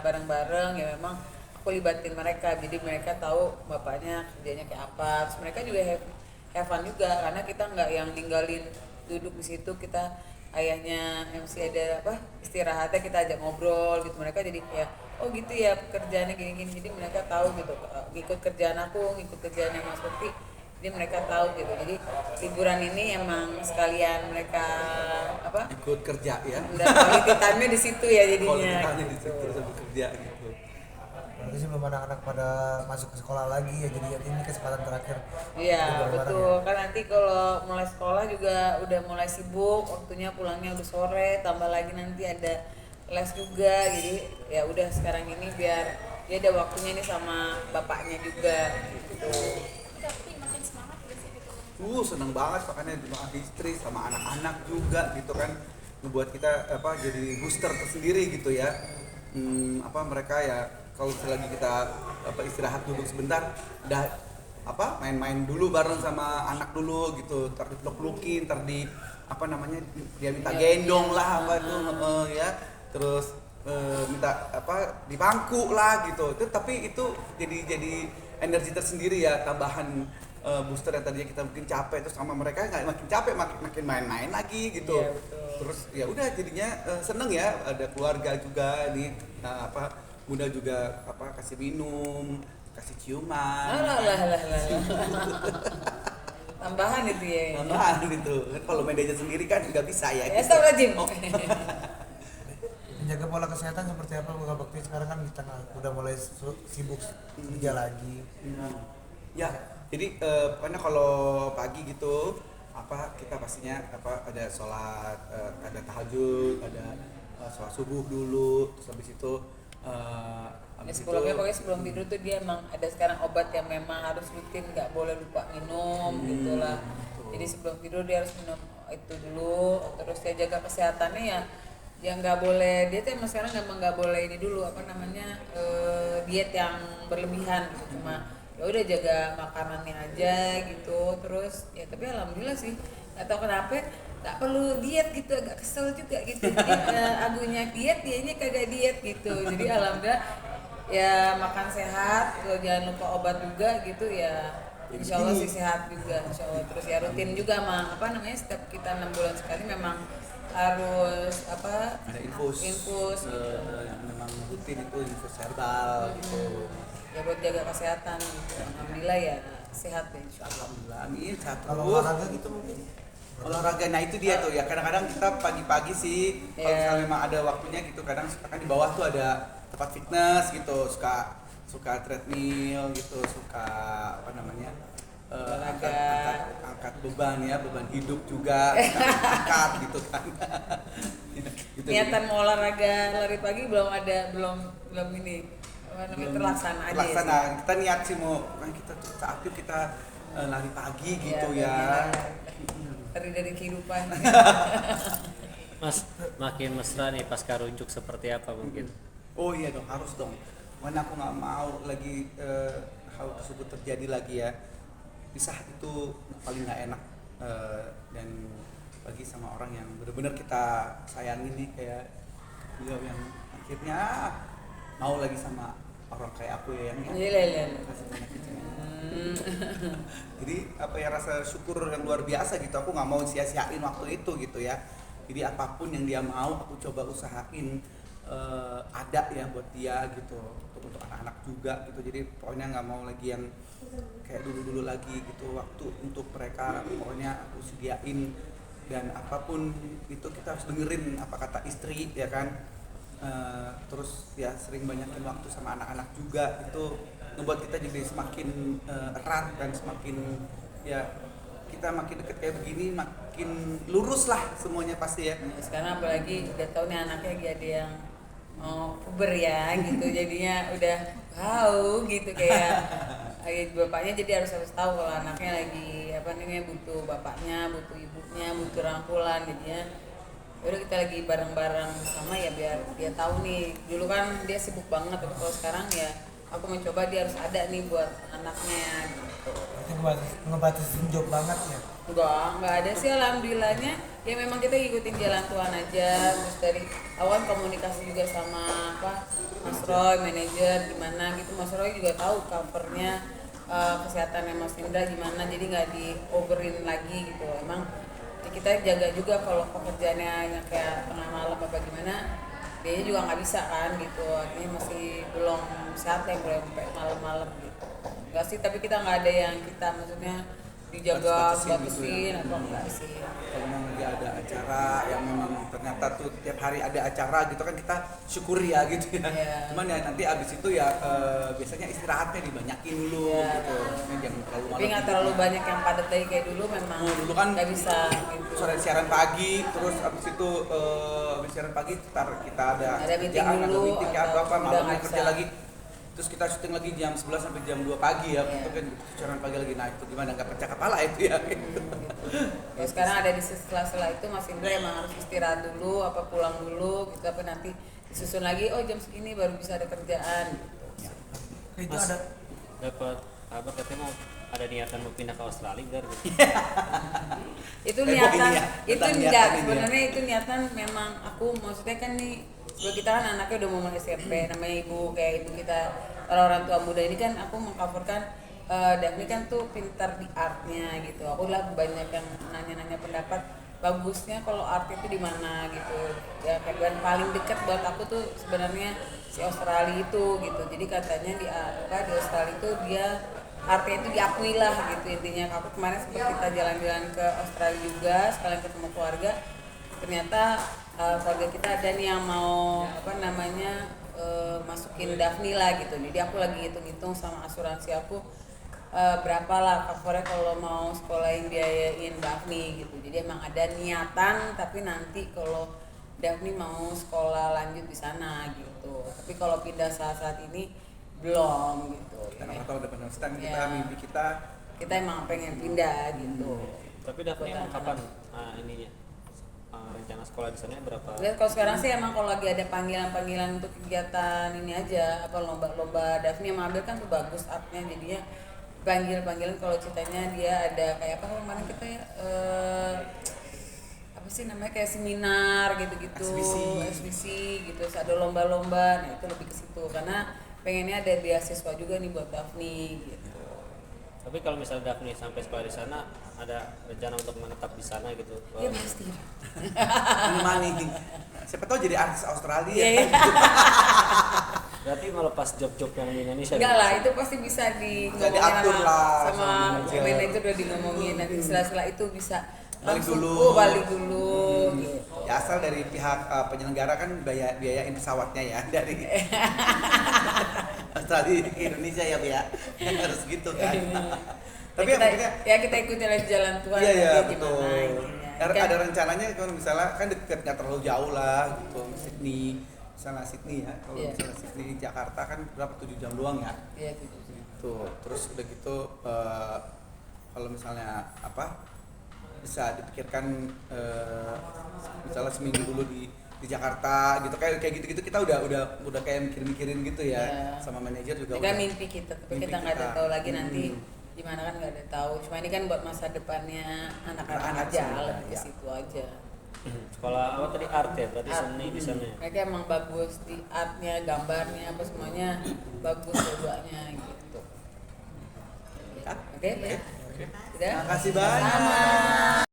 bareng-bareng ya memang aku libatin mereka, jadi mereka tahu bapaknya kerjanya kayak apa, terus mereka juga have fun juga karena kita nggak yang ninggalin duduk di situ, kita ayahnya MC ada apa istirahatnya kita ajak ngobrol gitu, mereka jadi kayak oh gitu ya kerjaannya gini-gini, jadi mereka tahu gitu ikut kerjaan aku ngikut kerjaannya Mas Bukti, jadi mereka tahu gitu, jadi liburan ini emang sekalian mereka apa ikut kerja ya, dan quality time-nya di situ ya jadinya quality di gitu. situ sambil kerja gitu. Berarti sebelum anak-anak pada masuk ke sekolah lagi ya, jadi ini kesempatan terakhir. Iya Bareng-bareng betul, ya. kan nanti kalau mulai sekolah juga udah mulai sibuk, waktunya pulangnya udah sore, tambah lagi nanti ada les juga, jadi ya udah sekarang ini biar dia ada waktunya nih sama bapaknya juga gitu. Tapi makin semangat gak sih gitu? Seneng banget makanya sama istri sama anak-anak juga gitu kan, ngebuat kita apa jadi booster tersendiri gitu ya. Mereka ya kalau lagi kita istirahat duduk sebentar udah main-main dulu bareng sama anak dulu gitu, ntar dipeluk-pelukin, ntar di dia minta gendong lah ya, terus minta di bangku lah gitu. Tapi itu jadi energi tersendiri ya, tambahan booster yang tadinya kita mungkin capek terus sama mereka nggak makin capek, makin main-main lagi gitu. Iya, betul. Terus ya udah jadinya seneng ya, ada keluarga juga nih, Bunda juga kasih minum, kasih ciuman. Lah. Tambahan itu ya. Tambahan gitu. Kan kalau media sendiri kan nggak bisa ya. Ya stop rajin. Menjaga pola kesehatan seperti apa Bapak Bakti sekarang kan di tengah udah mulai sibuk kerja lagi. Ya, jadi pokoknya kalau pagi gitu kita pastinya ada sholat, ada tahajud, ada sholat subuh dulu, terus habis itu Pokoknya sebelum tidur tuh dia emang ada sekarang obat yang memang harus rutin, nggak boleh lupa minum gitulah. Jadi sebelum tidur dia harus minum itu dulu, terus dia jaga kesehatannya ya nggak boleh, dia tuh emang sekarang nggak boleh ini dulu diet yang berlebihan gitu, cuma ya udah jaga makanannya aja gitu. Terus ya tapi alhamdulillah sih, nggak tahu kenapa nggak perlu diet gitu, agak kesel juga gitu, jadi agunya diet dianya kagak diet gitu, jadi alhamdulillah ya makan sehat, jangan lupa obat juga gitu ya, insya Allah sih sehat juga insya Allah. Terus ya rutin juga setiap kita 6 bulan sekali memang harus ada infus gitu. yang memang rutin, itu infus herbal gitu Ya buat jaga kesehatan gitu. Alhamdulillah ya sehat ya insya Allah. Alhamdulillah, amin. Kalau olahraga gitu mungkin Olahraga, nah itu dia tuh ya, kadang-kadang kita pagi-pagi sih kalau misalnya memang ada waktunya gitu, kadang kan di bawah tuh ada tempat fitness gitu, suka treadmill gitu, suka angkat beban ya, beban hidup juga kita angkat gitu kan. Gitu, Niatan mau olahraga lari pagi belum ini terlaksana aja terlaksana. sih. Kita niat sih mau kita tuh aktif, kita lari pagi gitu ya. Lari dari kehidupan. Mas, makin mesra nih pasca rujuk seperti apa mungkin? Oh iya dong, harus dong. Mana aku nggak mau lagi hal tersebut terjadi lagi ya. Pisah itu paling nggak enak, dan bagi sama orang yang benar-benar kita sayangi nih, kayak beliau yang akhirnya mau lagi sama orang kayak aku ya, yang Iya. jadi rasa syukur yang luar biasa gitu. Aku nggak mau sia-siain waktu itu gitu ya. Jadi apapun yang dia mau aku coba usahain ada ya buat dia gitu, untuk anak-anak juga gitu. Jadi pokoknya nggak mau lagi yang kayak dulu lagi gitu, waktu untuk mereka pokoknya aku sediain, dan apapun itu kita harus dengerin apa kata istri ya kan. Terus ya sering banyakin waktu sama anak-anak juga, itu ngebuat kita jadi semakin erat, dan semakin ya kita makin deket kayak begini makin lurus lah semuanya pasti ya. Sekarang apalagi udah tahu nih anaknya lagi ada yang puber ya gitu, jadinya udah tahu gitu kayak bapaknya, jadi harus tahu kalau anaknya lagi butuh bapaknya, butuh ibunya, butuh rangkulan, jadinya udah kita lagi bareng-bareng sama ya biar dia tahu nih. Dulu kan dia sibuk banget, tapi kalau sekarang ya aku mencoba dia harus ada nih buat anaknya gitu. Ngebatasin job banget ya. Enggak ada sih alhamdulillahnya. Ya memang kita ngikutin jalan Tuhan aja. Terus dari awal komunikasi juga sama Mas Roy, manajer gimana gitu. Mas Roy juga tahu covernya kesehatannya Mas Indra gimana, jadi nggak di overin lagi gitu. Emang ya kita jaga juga kalau pekerjaannya yang kayak tengah malam apa gimana, dia juga nggak bisa kan gitu. Artinya masih belum sehat yang boleh sampai malam-malam gitu. Enggak sih, tapi kita nggak ada yang kita maksudnya dijaga batasin gitu ya. atau enggak sih. Kalau memang lagi ada acara yang memang ternyata tuh tiap hari ada acara gitu kan, kita syukuri ya gitu ya. Iya. Cuman ya nanti abis itu ya biasanya istirahatnya dibanyakin dulu Iya. gitu. Jangan terlalu Tapi malam nggak gitu. terlalu banyak yang padat lagi kayak dulu, memang Dulu kan nggak bisa gitu. sore siaran pagi, terus abis itu abis siaran pagi ntar kita ada Meeting kerjaan, ada dulu, meeting atau apa udah malamnya nggak kerja bisa. lagi. Terus kita syuting lagi jam 11 sampai jam 2 pagi ya, Iya. itu kan siaran pagi lagi. Nah itu gimana, nggak pecah kepala itu ya gitu. Ya sekarang ada di sela-sela itu Mas Indra emang harus istirahat dulu, apa pulang dulu gitu, apa nanti disusun lagi, oh jam segini baru bisa ada kerjaan gitu. Itu Mas, ada dapat kabar katanya mau ada niatan mau pindah ke Australia gitu. Itu Heboh niatan, ini ya, itu tentang enggak, niatan ini ya. sebenarnya itu niatan memang aku maksudnya kan nih, sebab kita kan anaknya udah mau masuk SMP, namanya ibu kayak ibu kita, orang tua muda ini kan aku mengcoverkan Daphne kan tuh pintar di artnya gitu. Aku lah banyak yang nanya-nanya pendapat bagusnya kalau art itu di mana gitu. Ya dan paling dekat buat aku tuh sebenarnya si Australia itu gitu. Jadi katanya di Australia itu dia artnya itu diakui lah gitu intinya. Aku kemarin sempat kita jalan-jalan ke Australia juga sekalian ketemu keluarga. Ternyata keluarga kita ada nih yang mau apa namanya masukin Daphne lah gitu. Jadi aku lagi hitung-hitung sama asuransi aku berapa lah covernya kalau mau sekolahin biayain Daphne gitu. Jadi emang ada niatan, tapi nanti kalau Daphne mau sekolah lanjut di sana gitu. Tapi kalau pindah saat ini belum gitu. Kita nggak tahu depan stand kita, Ya. mimpi kita. Kita emang pengen pindah gitu. Tapi Daphne emang kapan ininya rencana sekolah di sana berapa? Lihat kalau sekarang sih emang kalau lagi ada panggilan-panggilan untuk kegiatan ini aja, apa lomba-lomba Daphne yang ambil kan tuh bagus artnya, jadinya panggilan kalau ceritanya dia ada kayak apa kemarin kita ya apa sih namanya kayak seminar gitu-gitu, eksibisi gitu, terus ada lomba-lomba, nah itu lebih ke situ karena pengennya ada beasiswa juga nih buat Daphne gitu. Tapi kalau misalnya Daphne sampai sekolah di sana, ada rencana untuk menetap di sana gitu? Ya pasti. Ini money. Siapa tahu jadi artis Australia. Iya, iya. Berarti melepas job-job yang di Indonesia? Enggak gitu? lah, itu pasti bisa Bisa ngomongin diatur lah sama sama manajer udah di ngomongin, nanti sela-sela itu bisa Balik langsung, dulu. balik dulu gitu. Ya asal dari pihak penyelenggara kan biayain pesawatnya ya dari Australia ke Indonesia ya, Bu ya. Harus gitu kan. Tapi ya, kita, akhirnya ya kita ikuti lagi jalan Tuhan iya ya nanti betul. gimana intinya. Kan, Ada rencananya kalau misalnya kan deket nggak terlalu jauh lah gitu, Sydney, misalnya Sydney ya. Kalau Iya. misalnya Sydney Jakarta kan berapa 7 jam doang ya. Iya, gitu. Gitu. Terus udah gitu kalau misalnya apa bisa dipikirkan misalnya seminggu dulu di Jakarta gitu, kayak gitu-gitu kita udah kayak mikirin gitu ya. Iya. Sama manajer juga Itu kan udah. mimpi kita, tapi Mimpi kita nggak ada kita. tahu lagi nanti gimana kan nggak ada tahu. Cuma ini kan buat masa depannya anak-anak Anak-anak aja, semua, lebih ke ya. situ aja. Sekolah apa tadi, art ya? Berarti Art. seni di sana ya? Mereka emang bagus di artnya, gambarnya, apa semuanya bagus dua-duanya gitu. Ya. Oke, ya. Udah? Terima kasih banyak. Sama.